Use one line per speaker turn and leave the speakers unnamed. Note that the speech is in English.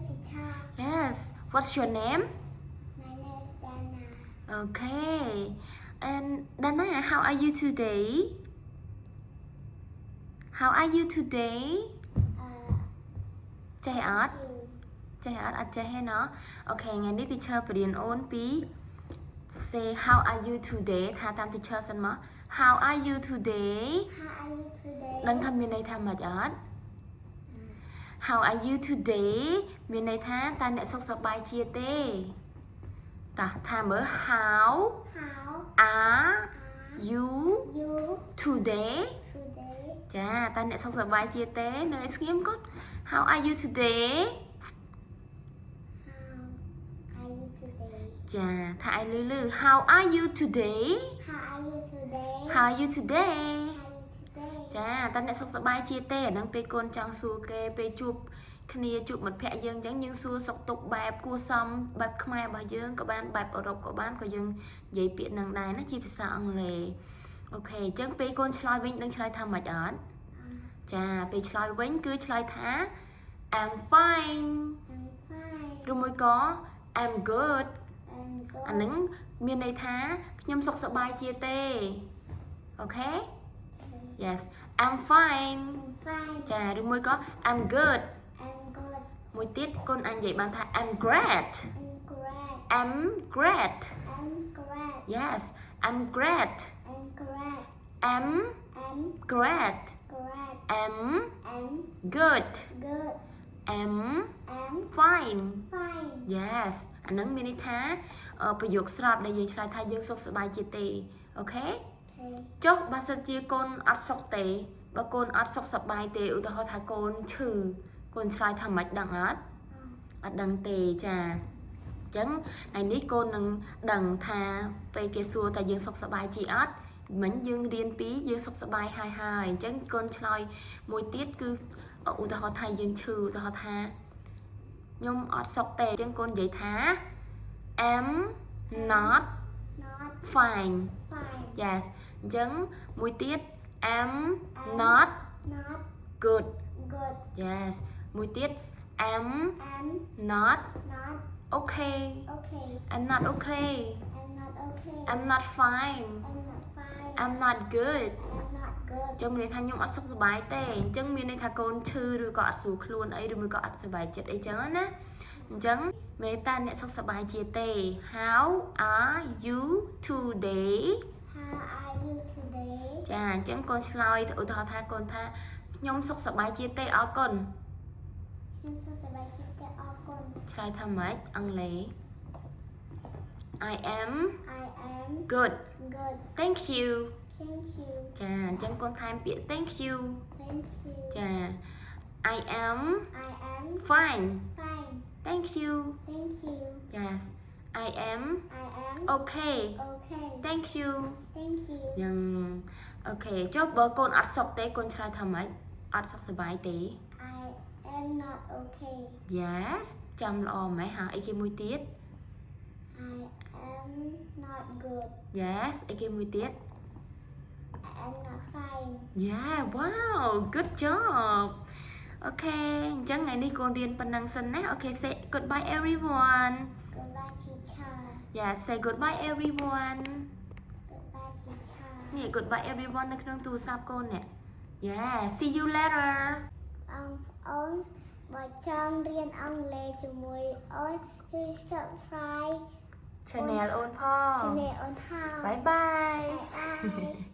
teacher.
Yes. What's your name?
My name is Dana.
Okay. And Dana, how are you today? How are you today? Chơi ớt. Chơi ớt à chơi hay nó. Okay, ngày nay teacher phải điền ôn tí. Say how are you today? Tha tam teacher sân mà. How are you today?
How are you today?
Đừng thăm miền này thăm mà ớt. How are you today? Miền này tha ta nè sốc sọc bài chia tê. Ta thà mở how are you today? Chà, ta nè sốc sọc bài chia tê. Nơi kiếm cốt. How are you today? Chà, thà ai lư lư. How are you today? How are you today? Chà, ta nè sốc sọc bài chia tê. Nâng bê con trong xua kê bê chụp. Khnia chụp một phẹ dương chẳng nhưng xua sọc tục bạp cua xong bạp khmai bà dương có ban bạp ở rộng có ban có dương giấy biện năng đài nó chỉ phải sợ ông lề. Ok chẳng bê con slide vinh đang slide thăm mạch ớt. Chà bê slide vinh cứ slide thá I'm fine. Rồi mới có I'm good. Anh nâng miền này thá nhâm sọc sợ bài chia tê. Ok. Yes I'm fine. Chà rồi mới có I'm good. Một tiết con anh dạy bạn thà I'm great. I'm great. Yes, I'm great. I'm great. I'm good. I'm fine. Yes, anh nâng mini tháประโยค slot ដែលយើងឆ្លើយថាយើងសុខសប្បាយជាទេអូខេចុះបើសិនជាកូនអត់សុខទេបើកូនអត់សុខសប្បាយទេឧទាហរណ៍ថាកូនឈឺកូនឆ្លើយថាមិនដឹងអត់អត់ដឹងទេចាអញ្ចឹងថ្ងៃនេះកូននឹងដឹងថាពេលគេសួរថាយើងសុខសប្បាយជាអត់មិញយើងរៀនពីយើងសុខសប្បាយហើយអញ្ចឹងកូនឆ្លើយមួយទៀតគឺឧទាហរណ៍ថាយើងឈឺឧទាហរណ៍ថាខ្ញុំអត់សុខទេអញ្ចឹងកូននិយាយថា I'm not fine. Yes អញ្ចឹងមួយទៀត I'm not good. Yes មួយទៀត I'm not okay. I'm not okay. I'm not fine. I'm not good. ចឹងមានន័យថាខ្ញុំអត់សុខសប្បាយទេអញ្ចឹងមានន័យថាកូនឈឺឬក៏អត់ស្រួលខ្លួនអីឬមួយក៏អត់សប្បាយចិត្តអីចឹងណាអញ្ចឹងមេតាអ្នកសុខសប្បាយជាទេ How are you today? ចាអញ្ចឹងកូនឆ្លើយឧទាហរណ៍ថាកូនថាខ្ញុំសុខសប្បាយជាទេអរគុណឆ្លើយថាម៉េចអង់គ្លេស I am good. Thank you. ចាអញ្ចឹងកូនថែមពាក្យ thank you ចា I am fine. Thank you. Yes I am okay. Thank you យ៉ាងអូខេចុះបើកូនអត់សុខទេកូនឆ្លើយថាម៉េចអត់សុខសប្បាយទេ
I am not okay.
Yes ចាំល្អម៉េចហ่าអីគេមួយទៀត
I am not good.
Yes អីគេមួយទៀត
I am not fine.
Yeah wow good job អូខេអញ្ចឹងថ្ងៃនេះកូនរៀនប៉ុណ្ណឹងសិនណាអូខេ say goodbye everyone.
Goodbye teacher.
Yeah say goodbye everyone.
Goodbye teacher.
នេះ goodbye everyone នៅក្នុងទូរស័ព្ទកូននេះ Yeah see you later.
អូនបើចង់រៀនអង់គ្លេសជាមួយអូនជួយ subscribe
Channel អូនផង
Channel អូនផង
Bye bye.
Bye bye.